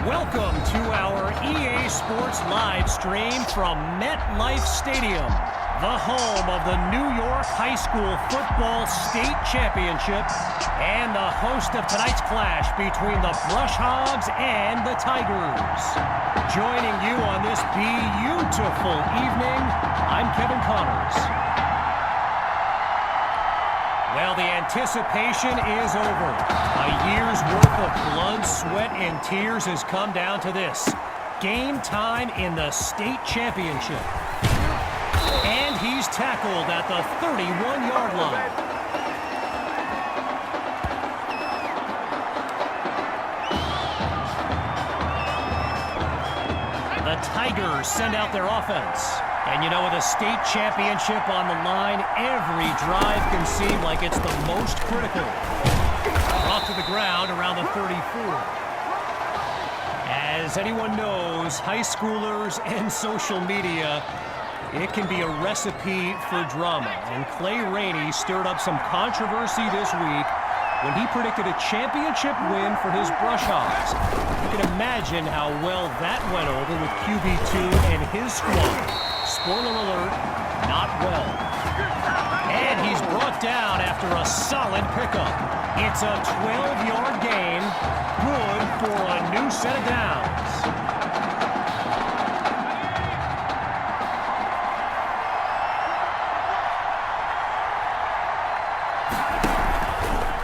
Welcome to our EA Sports live stream from MetLife Stadium, the home of the New York High School Football State Championship and the host of tonight's clash between the Brush Hogs and the Tigers. Joining you on this beautiful evening, I'm Kevin Connors. Well, the anticipation is over. A year's worth of blood, sweat, and tears has come down to this. Game time in the state championship. And he's tackled at the 31-yard line. The Tigers send out their offense. And you know, with a state championship on the line, every drive can seem like it's the most critical. Brought to the ground around the 34. As anyone knows, high schoolers and social media, it can be a recipe for drama. And Clay Rainey stirred up some controversy this week when he predicted a championship win for his Brush Hogs. You can imagine how well that went over with QB2 and his squad. Spoiler alert, not well. And he's brought down after a solid pickup. It's a 12-yard gain, good for a new set of downs.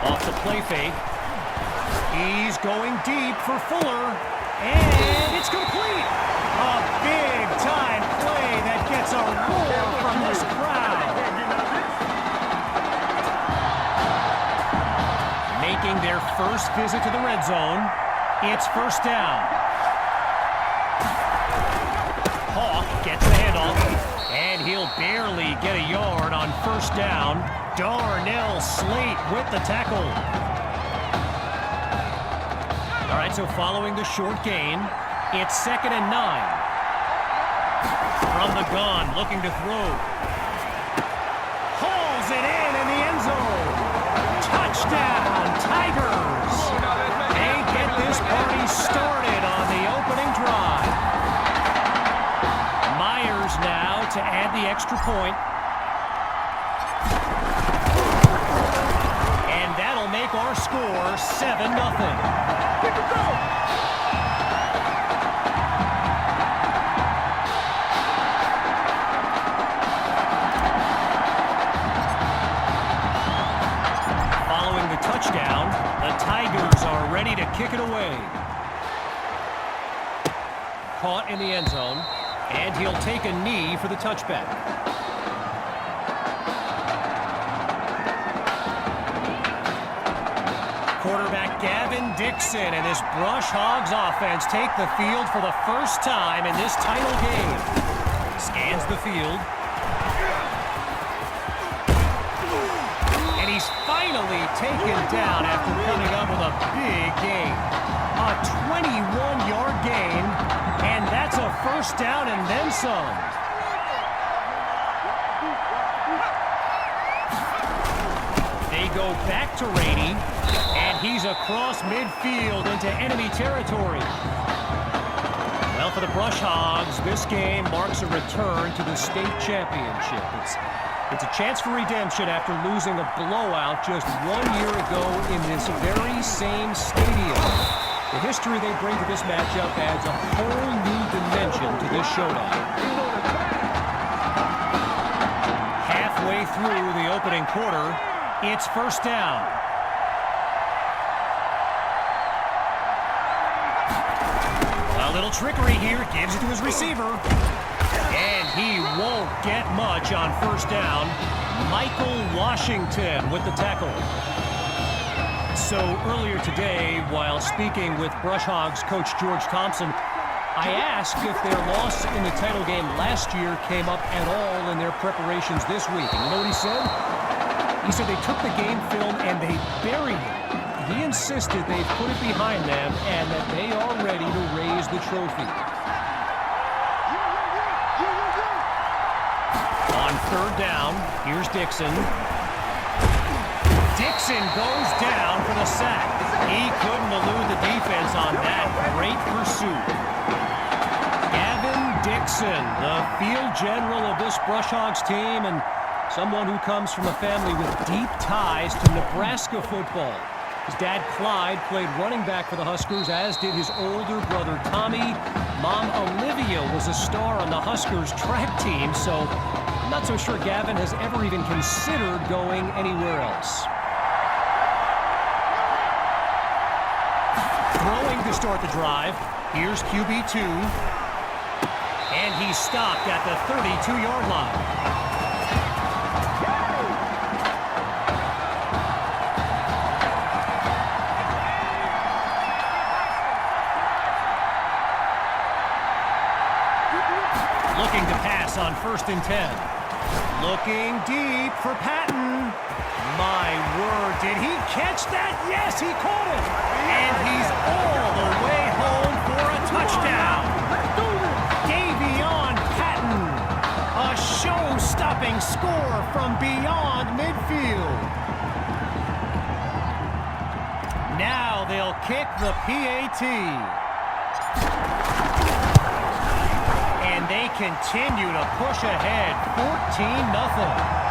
Off the play fake. He's going deep for Fuller, and it's complete. A big-time play that gets a roar from this crowd. Making their first visit to the red zone, it's first down. Hawk gets the handoff, and he'll barely get a yard on first down. Darnell Slate with the tackle. All right, so following the short gain, it's 2nd and 9. From the gun, looking to throw. Hauls it in the end zone. Touchdown, Tigers. They get this party started on the opening drive. Myers now to add the extra point. And that'll make our score 7-0. Touchdown. The Tigers are ready to kick it away. Caught in the end zone, and he'll take a knee for the touchback. Quarterback Gavin Dixon and this Brush Hogs offense take the field for the first time in this title game. Scans the field. He's finally taken down after coming up with a big gain. A 21-yard gain, and that's a first down and then some. They go back to Rainey, and he's across midfield into enemy territory. Well, for the Brush Hogs, this game marks a return to the state championship. It's a chance for redemption after losing a blowout just 1 year ago in this very same stadium. The history they bring to this matchup adds a whole new dimension to this showdown. Halfway through the opening quarter, it's first down. A little trickery here, gives it to his receiver. And he won't get much on first down. Michael Washington with the tackle. So earlier today, while speaking with Brush Hogs coach George Thompson, I asked if their loss in the title game last year came up at all in their preparations this week. And you know what he said? He said they took the game film and they buried it. He insisted they put it behind them and that they are ready to raise the trophy. On third down, here's Dixon. Dixon goes down for the sack. He couldn't elude the defense on that. Great pursuit. pursuit. Gavin Dixon, the field general of this Brushhogs team, and someone who comes from a family with deep ties to Nebraska football. His dad, Clyde, played running back for the Huskers, as did his older brother, Tommy. Mom, Olivia, was a star on the Huskers track team, so I'm not so sure Gavin has ever even considered going anywhere else. Throwing to start the drive. Here's QB2. And he's stopped at the 32-yard line. Looking to pass on 1st and 10. Looking deep for Patton. My word, did he catch that? Yes, he caught it. And he's all the way home for a touchdown. Davion Patton. A show-stopping score from beyond midfield. Now they'll kick the PAT. And they continue to push ahead, 14-0.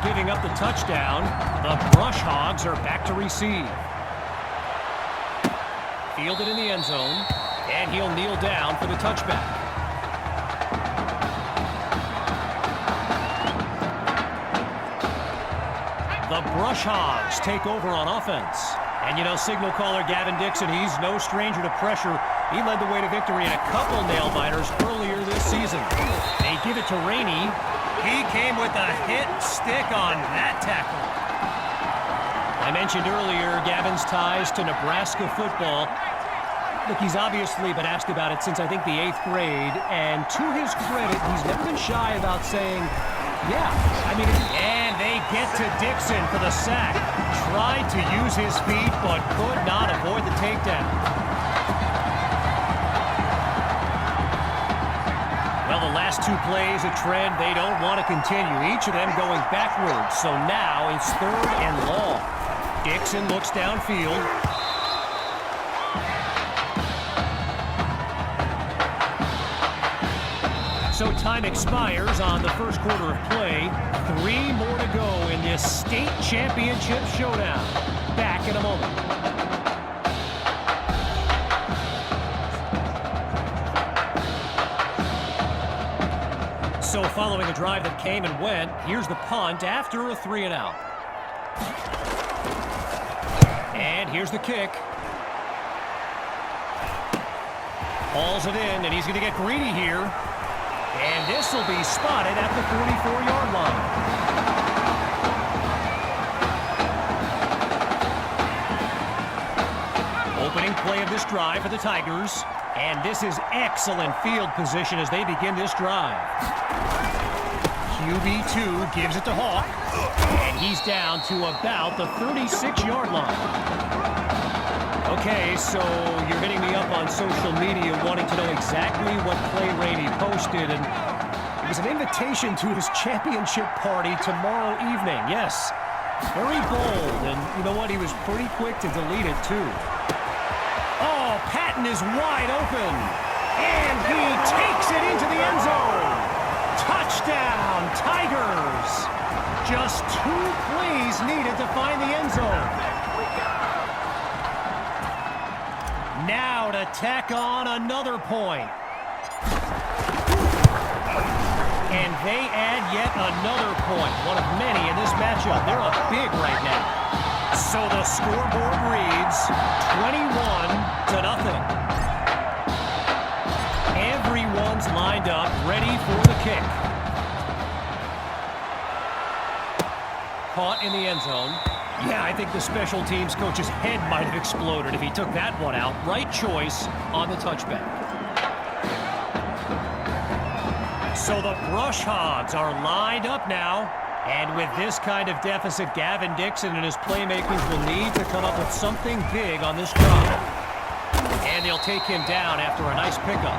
Giving up the touchdown, the Brushhogs are back to receive. Fielded in the end zone, and he'll kneel down for the touchback. The Brushhogs take over on offense. And you know, signal caller Gavin Dixon, he's no stranger to pressure. He led the way to victory in a couple nail-biters earlier this season. They give it to Rainey. He came with a hit stick on that tackle. I mentioned earlier Gavin's ties to Nebraska football. Look, he's obviously been asked about it since, I think, the 8th grade. And to his credit, he's never been shy about saying, yeah, I mean... And they get to Dixon for the sack. Tried to use his feet, but could not avoid the takedown. Well, the last 2 plays, a trend they don't want to continue. Each of them going backwards. So now it's 3rd and long. Dixon looks downfield. So time expires on the first quarter of play. 3 more to go in this state championship showdown. Back in a moment. So following a drive that came and went, here's the punt after a 3 and out. And here's the kick. Hauls it in, and he's going to get greedy here. And this will be spotted at the 44-yard line. Opening play of this drive for the Tigers. And this is excellent field position as they begin this drive. QB2 gives it to Hawk. And he's down to about the 36-yard line. Okay, so you're hitting me up on social media wanting to know exactly what play Rainey posted. And it was an invitation to his championship party tomorrow evening. Yes, very bold. And you know what? He was pretty quick to delete it, too. Oh, Patton is wide open. And he takes it into the end zone. Touchdown, Tigers. Just 2 plays needed to find the end zone. Now to tack on another point. And they add yet another point. One of many in this matchup. They're up big right now. So the scoreboard reads 21-0. Everyone's lined up, ready for the kick. Caught in the end zone. Yeah, I think the special teams coach's head might have exploded if he took that one out. Right choice on the touchback. So the Brushhogs are lined up now. And with this kind of deficit, Gavin Dixon and his playmakers will need to come up with something big on this drive. And they'll take him down after a nice pickup.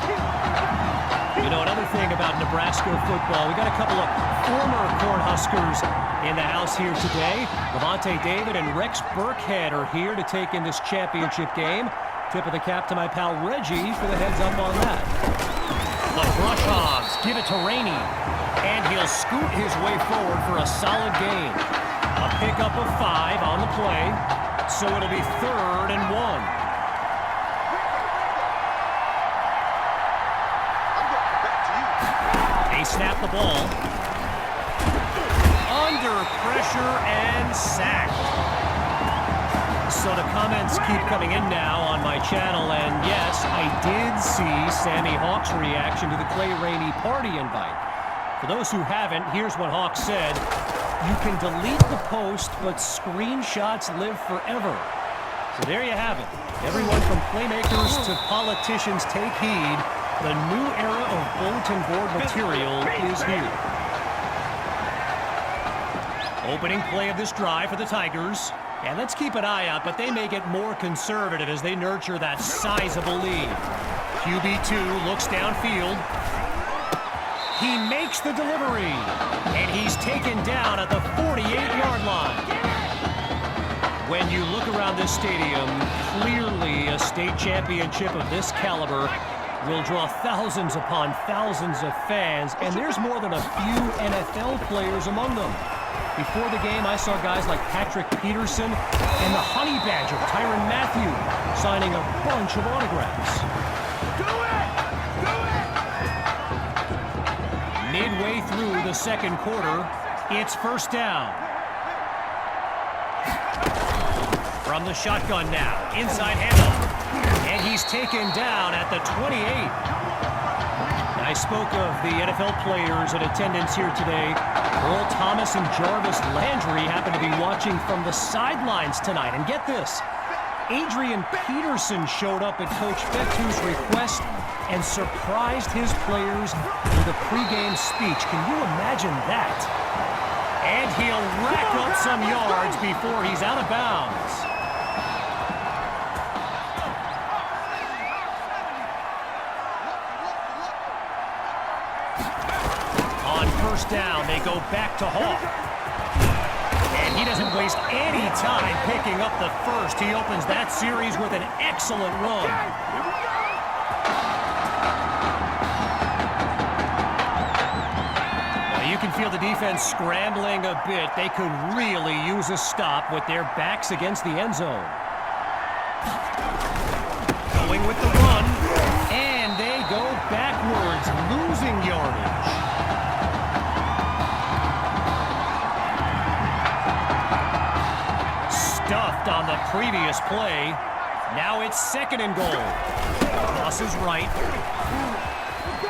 You know, another thing about Nebraska football, we got a couple of former Cornhuskers in the house here today. Levante David and Rex Burkhead are here to take in this championship game. Tip of the cap to my pal Reggie for the heads up on that. The Brush Hogs give it to Rainey, and he'll scoot his way forward for a solid gain. A pickup of 5 on the play, so it'll be 3rd and 1. They snap the ball. Under pressure and sacked. So the comments keep coming in now on my channel, and yes, I did see Sammy Hawk's reaction to the Clay Rainey party invite. For those who haven't, here's what Hawk said. You can delete the post, but screenshots live forever. So there you have it. Everyone from playmakers to politicians, take heed. The new era of bulletin board material is here. Opening play of this drive for the Tigers. And let's keep an eye out, but they may get more conservative as they nurture that sizable lead. QB2 looks downfield. He makes the delivery. And he's taken down at the 48-yard line. When you look around this stadium, clearly a state championship of this caliber will draw thousands upon thousands of fans, and there's more than a few NFL players among them. Before the game, I saw guys like Patrick Peterson and the Honey Badger, Tyrann Mathieu, signing a bunch of autographs. Midway through the second quarter, it's first down. From the shotgun now, inside handoff. And he's taken down at the 28. I spoke of the NFL players in attendance here today. Earl Thomas and Jarvis Landry happen to be watching from the sidelines tonight. And get this, Adrian Peterson showed up at Coach Betu's request and surprised his players with a pregame speech. Can you imagine that? And he'll rack up some yards before he's out of bounds. First down, they go back to Hawk. And he doesn't waste any time picking up the first. He opens that series with an excellent run. Now you can feel the defense scrambling a bit. They could really use a stop with their backs against the end zone. Going with the run, and they go backwards, losing yardage. Stuffed on the previous play. Now it's 2nd and goal. Crosses right.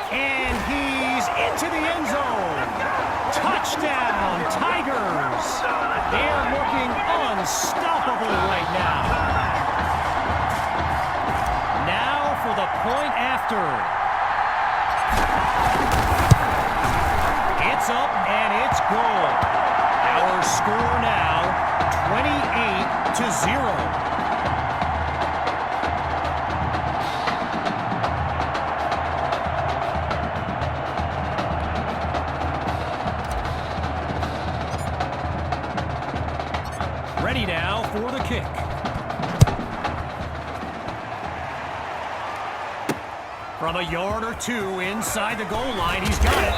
And he's into the end zone. Touchdown, Tigers. They're looking unstoppable right now. Now for the point after. It's up and it's good. Our score now, 28-0. Ready now for the kick. From a yard or two inside the goal line, he's got it.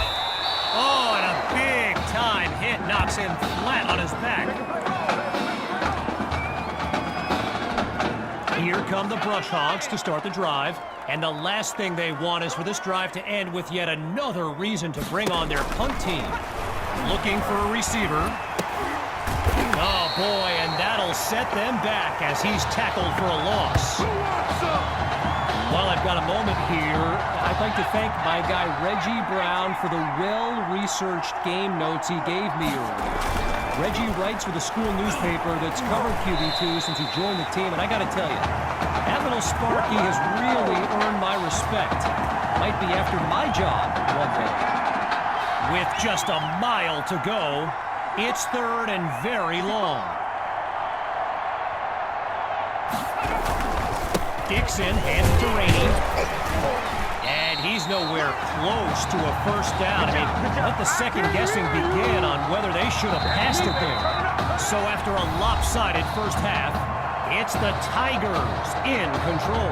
Oh, and a big-time hit knocks him flat on his back. Here come the Brush Hogs to start the drive. And the last thing they want is for this drive to end with yet another reason to bring on their punt team. Looking for a receiver. Oh, boy, and that'll set them back as he's tackled for a loss. While I've got a moment here, I'd like to thank my guy Reggie Brown for the well-researched game notes he gave me earlier. Reggie writes for the school newspaper that's covered QB2 since he joined the team, and I got to tell you, that little Sparky has really earned my respect. Might be after my job one day. With just a mile to go, it's 3rd and very long. Dixon hands it to Rainey. And he's nowhere close to a first down. I mean, let the second guessing begin on whether they should have passed it there. So after a lopsided first half, it's the Tigers in control.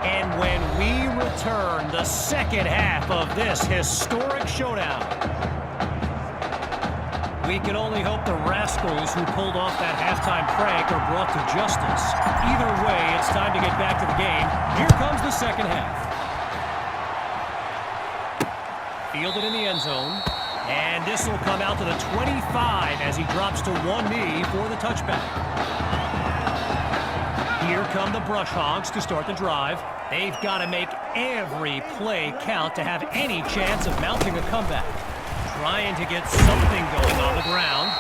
And when we return, the second half of this historic showdown, we can only hope the rascals who pulled off that halftime prank are brought to justice. Either way, it's time to get back to the game. Here comes the second half. Fielded in the end zone. And this will come out to the 25 as he drops to one knee for the touchback. Here come the Brush Hogs to start the drive. They've got to make every play count to have any chance of mounting a comeback. Trying to get something going on the ground.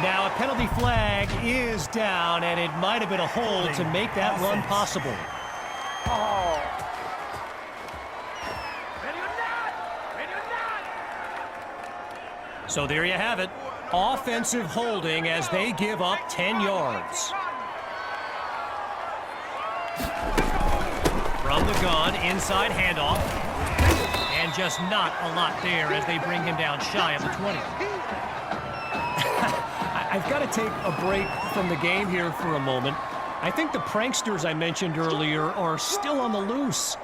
Now a penalty flag is down, and it might have been a hold to make that run possible. So there you have it. Offensive holding as they give up 10 yards. From the gun, inside handoff. And just not a lot there as they bring him down shy of the 20. I've got to take a break from the game here for a moment. I think the pranksters I mentioned earlier are still on the loose.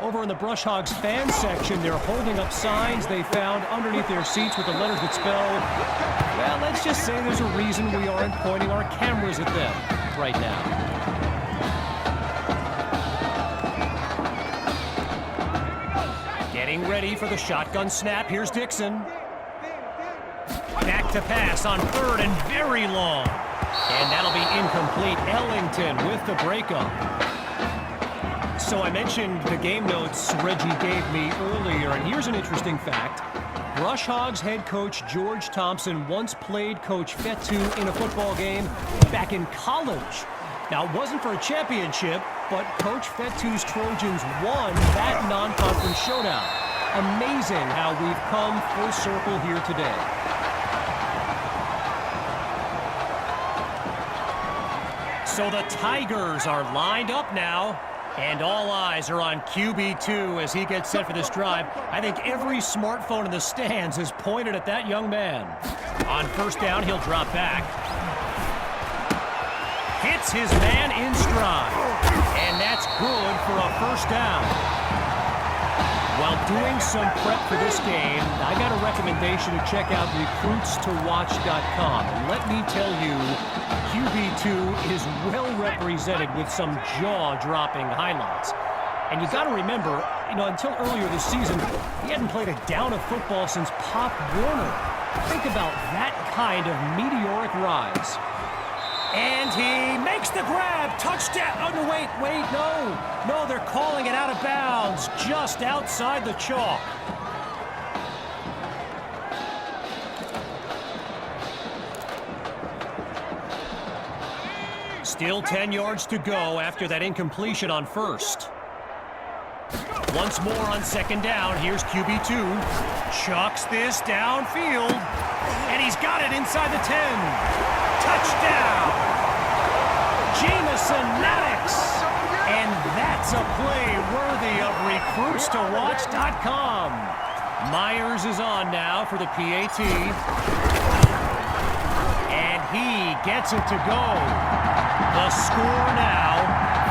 Over in the Brush Hogs fan section, they're holding up signs they found underneath their seats with the letters that spell, well, let's just say there's a reason we aren't pointing our cameras at them right now. Getting ready for the shotgun snap. Here's Dixon. Back to pass on third and very long. And that'll be incomplete. Ellington with the breakup. So I mentioned the game notes Reggie gave me earlier, and here's an interesting fact. Brush Hogs head coach George Thompson once played Coach Fetu in a football game back in college. Now, it wasn't for a championship, but Coach Fetu's Trojans won that non-conference showdown. Amazing how we've come full circle here today. So the Tigers are lined up now, and all eyes are on QB2 as he gets set for this drive. I think every smartphone in the stands is pointed at that young man. On first down, he'll drop back. Hits his man in stride. And that's good for a first down. While doing some prep for this game, I got a recommendation to check out recruitstowatch.com. And let me tell you, QB2 is well represented with some jaw-dropping highlights. And you got to remember, until earlier this season, he hadn't played a down of football since Pop Warner. Think about that kind of meteoric rise. And he makes the grab. Touchdown. Oh, no, wait, no. No, they're calling it out of bounds, just outside the chalk. Still 10 yards to go after that incompletion on first. Once more on second down, here's QB2. Chucks this downfield, and he's got it inside the 10. Touchdown! Jamison Maddox! And that's a play worthy of recruitstowatch.com. Myers is on now for the PAT. And he gets it to go. The score now,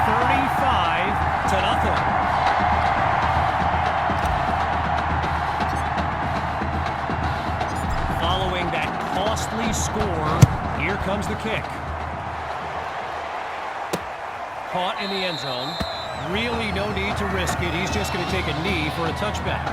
35-0. Following that costly score, here comes the kick. Caught in the end zone. Really no need to risk it. He's just going to take a knee for a touchback.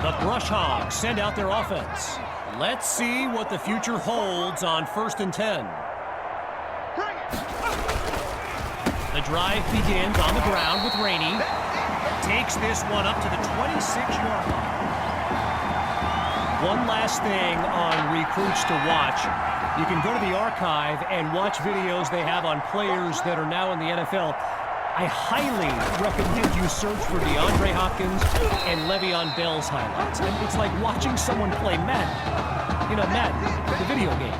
The Brush Hogs send out their offense. Let's see what the future holds on 1st and 10. The drive begins on the ground with Rainey. Takes this one up to the 26-yard line. One last thing on Recruits to Watch. You can go to the archive and watch videos they have on players that are now in the NFL. I highly recommend you search for DeAndre Hopkins and Le'Veon Bell's highlights. It's like watching someone play Madden. Madden, the video game.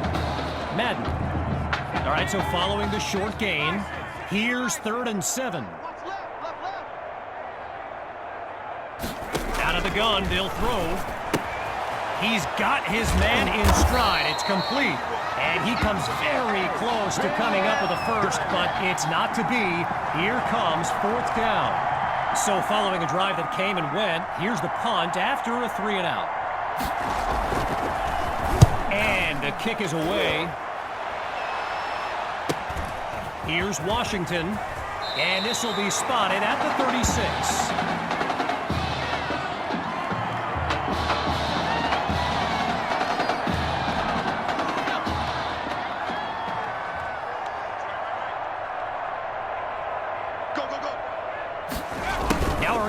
Madden. All right, so following the short gain, Here's 3rd and 7. Out of the gun, they'll throw. He's got his man in stride. It's complete. And he comes very close to coming up with a first, but it's not to be. Here comes 4th down. So following a drive that came and went, here's the punt after a 3-and-out. And the kick is away. Here's Washington. And this will be spotted at the 36.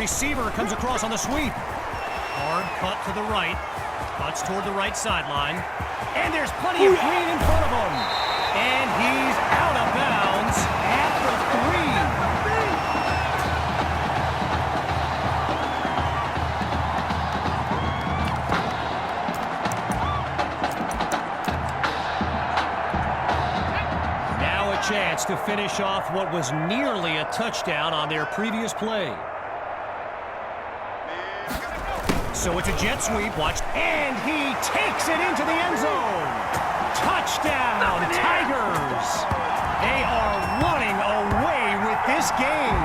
Receiver comes across on the sweep. Hard cut to the right. Cuts toward the right sideline. And there's plenty of green in front of him. And he's out of bounds at the 3. Now a chance to finish off what was nearly a touchdown on their previous play. So it's a jet sweep, watch, and he takes it into the end zone. Touchdown, Tigers. They are running away with this game.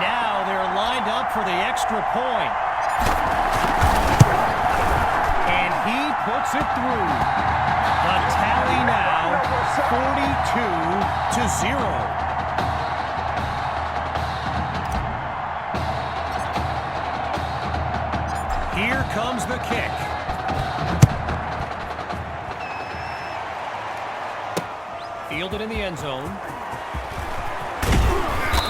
Now they're lined up for the extra point. And he puts it through. The tally now, 42-0. Here comes the kick. Fielded in the end zone.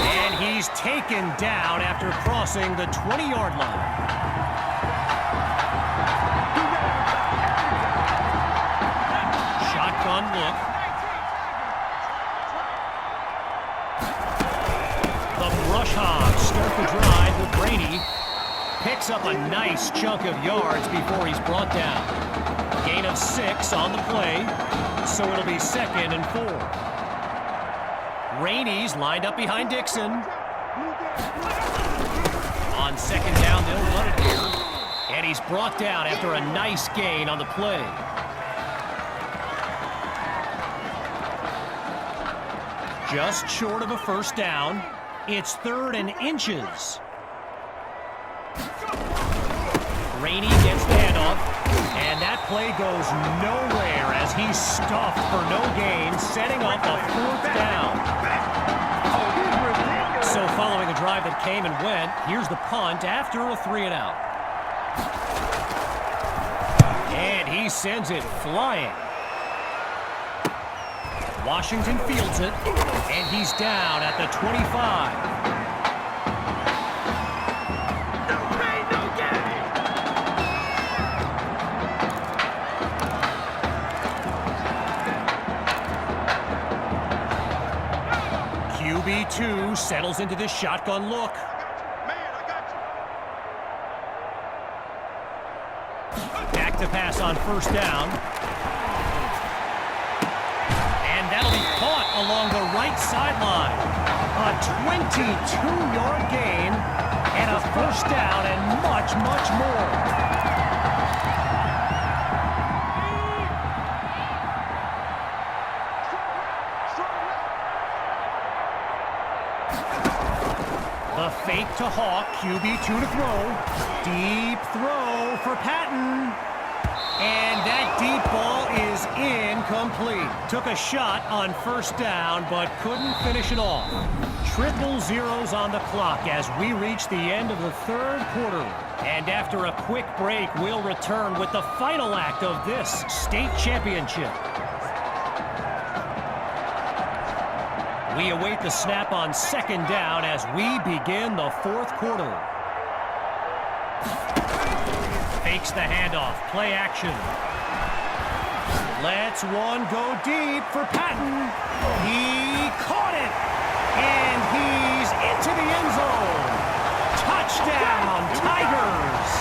And he's taken down after crossing the 20-yard line. Shotgun look. The Brush Hogs start the drive with Brady. Picks up a nice chunk of yards before he's brought down. Gain of 6 on the play, so it'll be 2nd and 4. Rainey's lined up behind Dixon. On 2nd down, they'll run it here. And he's brought down after a nice gain on the play. Just short of a first down. It's 3rd and inches. Rainey gets the handoff, and that play goes nowhere as he's stuffed for no gain, setting up a 4th down. So following a drive that came and went, here's the punt after a 3-and-out. And he sends it flying. Washington fields it, and he's down at the 25. QB2 settles into this shotgun look. Back to pass on 1st down. And that'll be caught along the right sideline. A 22-yard gain and a 1st down and much, much more. The fake to Hawk, QB2 to throw. Deep throw for Patton. And that deep ball is incomplete. Took a shot on 1st down, but couldn't finish it off. 0-0 on the clock as we reach the end of the 3rd quarter. And after a quick break, we'll return with the final act of this state championship. We await the snap on 2nd down as we begin the 4th quarter. Fakes the handoff, play action. Lets one go deep for Patton. He caught it, and he's into the end zone. Touchdown, Tigers!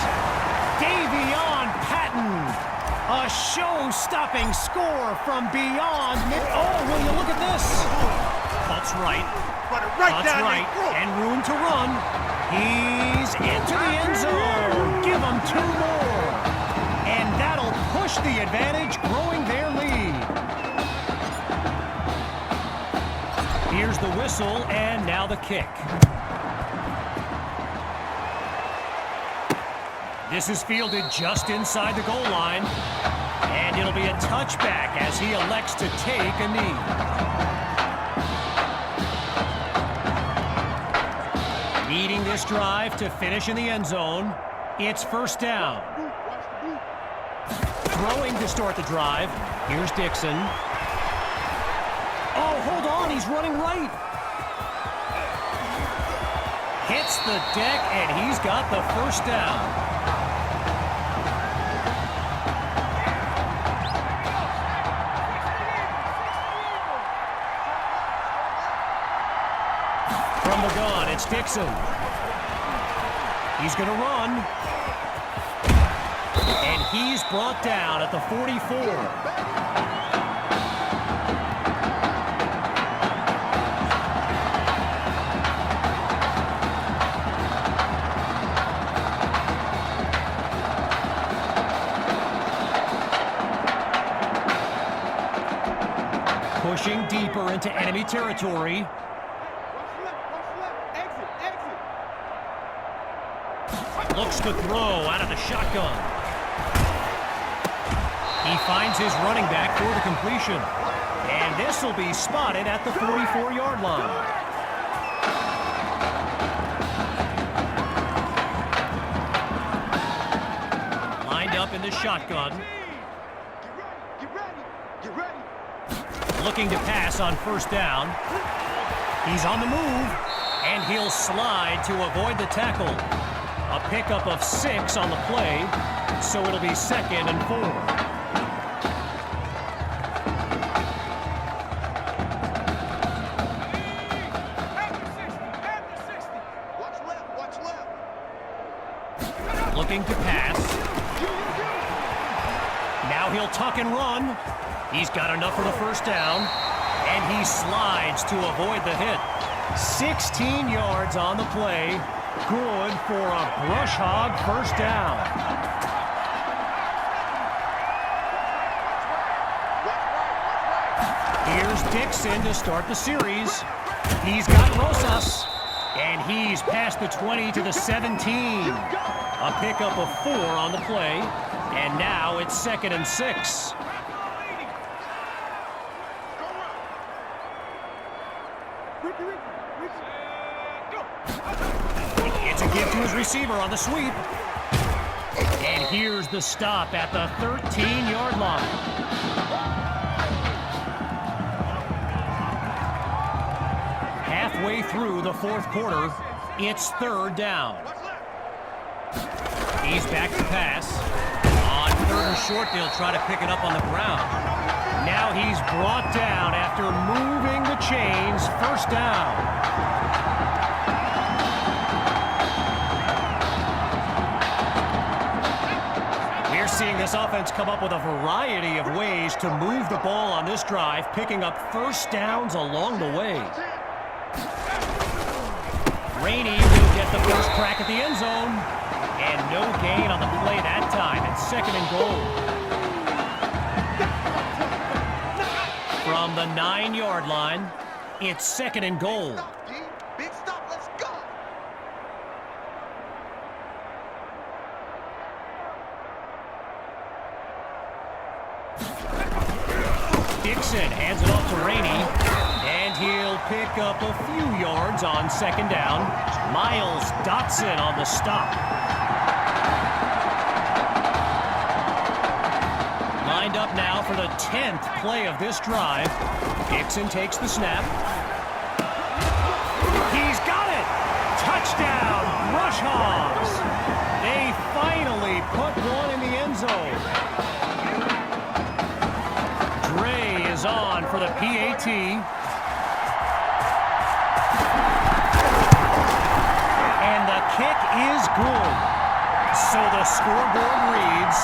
Davion Patton, A show-stopping score from beyond mid. Oh, will you look at this? That's right. That's right. And room to run. He's into the end zone. Give him 2 more. And that'll push the advantage, growing their lead. Here's the whistle, and now the kick. This is fielded just inside the goal line. And it'll be a touchback as he elects to take a knee. Needing this drive to finish in the end zone. It's first down. Throwing to start the drive. Here's Dixon. Oh, hold on, he's running right. Hits the deck, and he's got the first down. From the gun, it's Dixon. He's going to run. And he's brought down at the 44. Pushing deeper into enemy territory. Looks to throw out of the shotgun. He finds his running back for the completion. And this will be spotted at the 44-yard line. Lined up in the shotgun. Looking to pass on first down. He's on the move, and he'll slide to avoid the tackle. A pickup of 6 on the play, so it'll be 2nd and 4. Looking to pass. Now he'll tuck and run. He's got enough for the first down, and he slides to avoid the hit. 16 yards on the play. Good for a brush hog first down. Here's Dixon to start the series. He's got Rosas, and he's past the 20 to the 17. A pickup of 4 on the play, and now it's 2nd and 6. It's a give to his receiver on the sweep. And here's the stop at the 13-yard line. Halfway through the 4th quarter, it's 3rd down. He's back to pass. On 3rd and short, they'll try to pick it up on the ground. Now he's brought down after moving the chains. First down. We're seeing this offense come up with a variety of ways to move the ball on this drive, picking up first downs along the way. Rainey will get the first crack at the end zone. And no gain on the play that time. It's 2nd and goal. From the 9-yard line, it's 2nd and goal. Big stop, let's go. Dixon hands it off to Rainey, and he'll pick up a few yards on 2nd down. Miles Dotson on the stop. Lined up now for the 10th play of this drive. Dixon takes the snap. He's got it! Touchdown, Rush Hogs! They finally put one in the end zone. Dre is on for the PAT. And the kick is good. So the scoreboard reads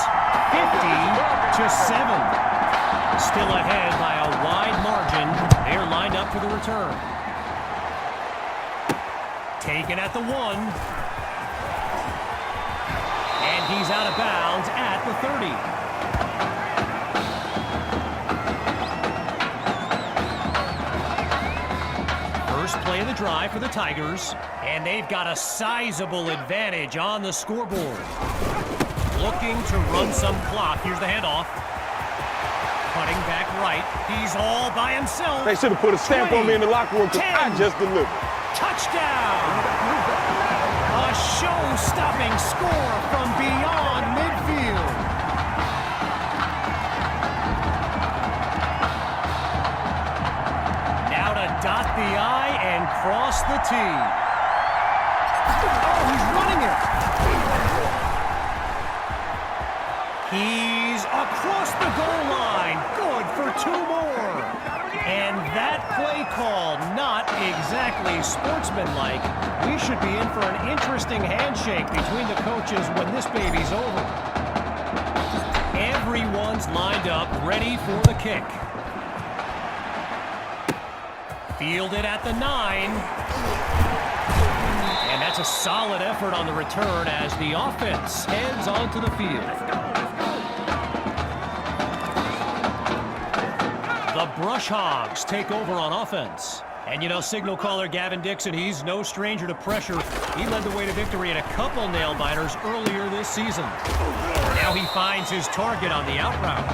50-7. Still ahead by a wide margin. They're lined up for the return. Taken at the 1. And he's out of bounds at the 30. First play of the drive for the Tigers, and they've got a sizable advantage on the scoreboard. Looking to run some clock. Here's the handoff. Cutting back right. He's all by himself. They should have put a stamp on me in the locker room because I just delivered. Touchdown! A show-stopping score from beyond midfield. Now to dot the I and cross the T. Oh, he's running it. He's across the goal line. Good for 2 more. And that play call, not exactly sportsmanlike. We should be in for an interesting handshake between the coaches when this baby's over. Everyone's lined up, ready for the kick. Fielded at the 9. And that's a solid effort on the return as the offense heads onto the field. The Brush Hogs take over on offense. And you know, signal caller Gavin Dixon, he's no stranger to pressure. He led the way to victory in a couple nail-biters earlier this season. Now he finds his target on the out route.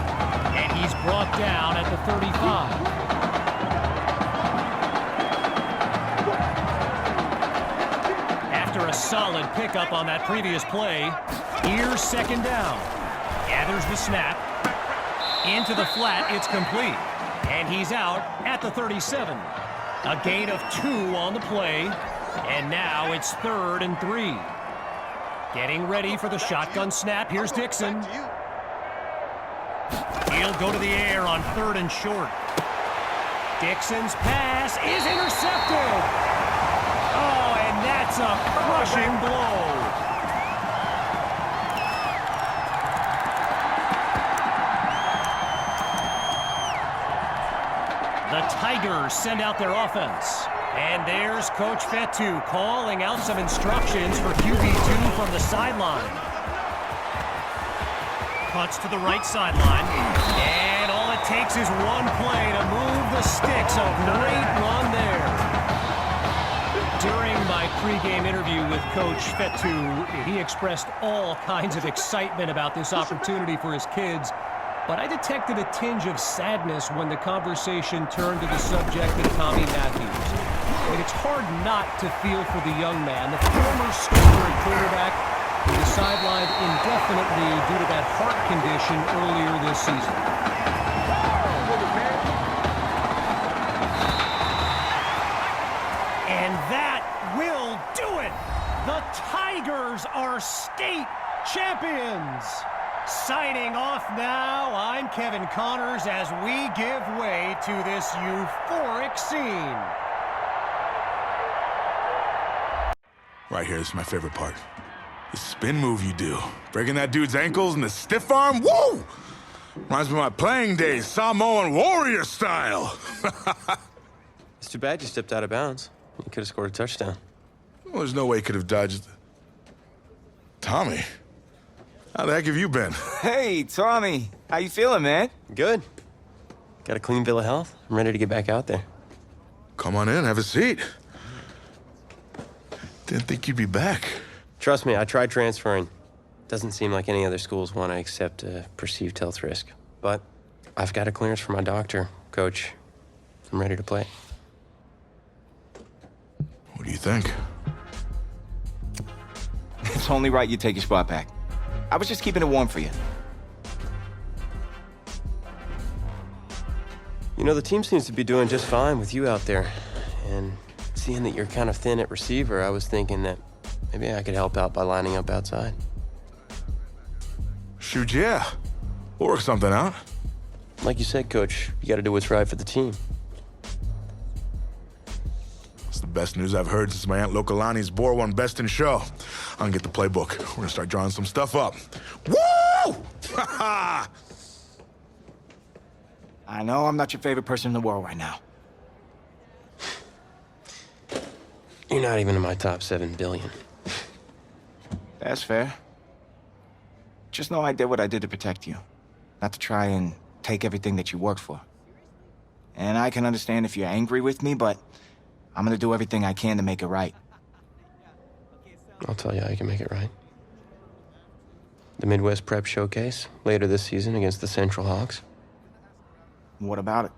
And he's brought down at the 35. After a solid pickup on that previous play, here's second down. Gathers the snap. Into the flat, it's complete. And he's out at the 37. A gain of 2 on the play. And now it's 3rd and 3. Getting ready for the shotgun snap. Here's Dixon. He'll go to the air on 3rd and short. Dixon's pass is intercepted. Oh, and that's a crushing blow. The Tigers send out their offense. And there's Coach Fetu calling out some instructions for QB2 from the sideline. Cuts to the right sideline. And all it takes is one play to move the sticks. A great run there. During my pregame interview with Coach Fetu, he expressed all kinds of excitement about this opportunity for his kids. But I detected a tinge of sadness when the conversation turned to the subject of Tommy Matthews. And it's hard not to feel for the young man, the former starter at quarterback, who was sidelined indefinitely due to that heart condition earlier this season. And that will do it! The Tigers are state champions! Signing off now, I'm Kevin Connors as we give way to this euphoric scene. Right here, this is my favorite part. The spin move you do. Breaking that dude's ankles and the stiff arm, woo! Reminds me of my playing days, Samoan warrior style. It's too bad you stepped out of bounds. You could have scored a touchdown. Well, there's no way he could have dodged. Tommy, how the heck have you been? Hey, Tommy. How you feeling, man? Good. Got a clean bill of health. I'm ready to get back out there. Come on in, have a seat. Didn't think you'd be back. Trust me, I tried transferring. Doesn't seem like any other schools want to accept a perceived health risk. But I've got a clearance from my doctor, Coach. I'm ready to play. What do you think? It's only right you take your spot back. I was just keeping it warm for you. You know, the team seems to be doing just fine with you out there. And seeing that you're kind of thin at receiver, I was thinking that maybe I could help out by lining up outside. Shoot, yeah. We'll work something out. Like you said, Coach, you got to do what's right for the team. It's the best news I've heard since my Aunt Lokalani's Boar won Best in Show. I'm gonna get the playbook. We're gonna start drawing some stuff up. Woo! Ha! I know I'm not your favorite person in the world right now. You're not even in my top 7 billion. That's fair. Just know I did what I did to protect you. Not to try and take everything that you worked for. And I can understand if you're angry with me, but I'm gonna do everything I can to make it right. I'll tell you how you can make it right. The Midwest Prep Showcase, later this season against the Central Hawks. What about it?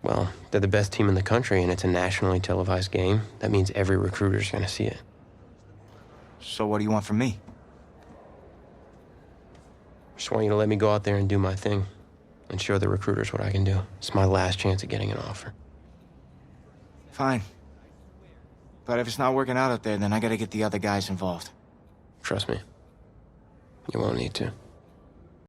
Well, they're the best team in the country, and it's a nationally televised game. That means every recruiter's gonna see it. So what do you want from me? Just want you to let me go out there and do my thing and show the recruiters what I can do. It's my last chance at getting an offer. Fine. But if it's not working out there, then I gotta get the other guys involved. Trust me, you won't need to.